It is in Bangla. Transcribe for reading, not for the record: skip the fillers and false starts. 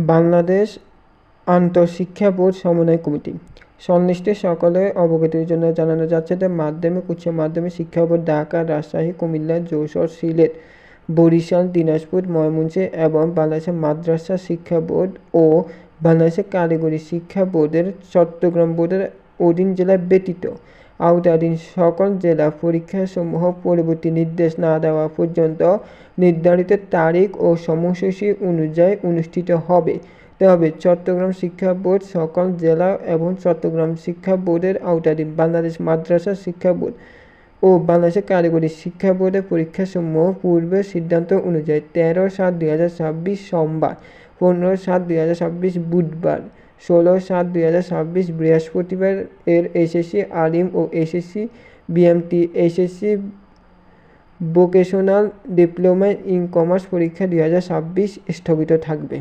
বাংলাদেশ আন্তঃশিক্ষা বোর্ড সমন্বয় কমিটি সংশ্লিষ্ট সকলে অবগতির জন্য জানানো যাচ্ছে যে মাধ্যমিক উচ্চ মাধ্যমিক শিক্ষা বোর্ড ঢাকা, রাজশাহী, কুমিল্লা, যশোর, সিলেট, বরিশাল, দিনাজপুর, ময়মনসিংহ এবং বাংলাদেশের মাদ্রাসা শিক্ষা বোর্ড ও বাংলাদেশের কারিগরি শিক্ষা বোর্ডের চট্টগ্রাম বোর্ডের অধীন জেলা ব্যতীত আওতাধীন সকল জেলা পরীক্ষাসমূহ পরবর্তী নির্দেশ না দেওয়া পর্যন্ত নির্ধারিত তারিখ ও সময়সূচি অনুযায়ী অনুষ্ঠিত হবে। তবে চট্টগ্রাম শিক্ষা বোর্ড সকল জেলা এবং চট্টগ্রাম শিক্ষা বোর্ডের আওতাধীন বাংলাদেশ মাদ্রাসা শিক্ষা বোর্ড ও বাংলাদেশের কারিগরি শিক্ষা বোর্ডের পরীক্ষাসমূহ পূর্বের সিদ্ধান্ত অনুযায়ী 13/7/2026 সোমবার, 15/7/2026 বুধবার, 16/7/2026 বৃহস্পতিবার এর এসএসসি আলিম ও SSC BMT SSC vocational diploma in commerce পরীক্ষা 2026 স্থগিত থাকবে।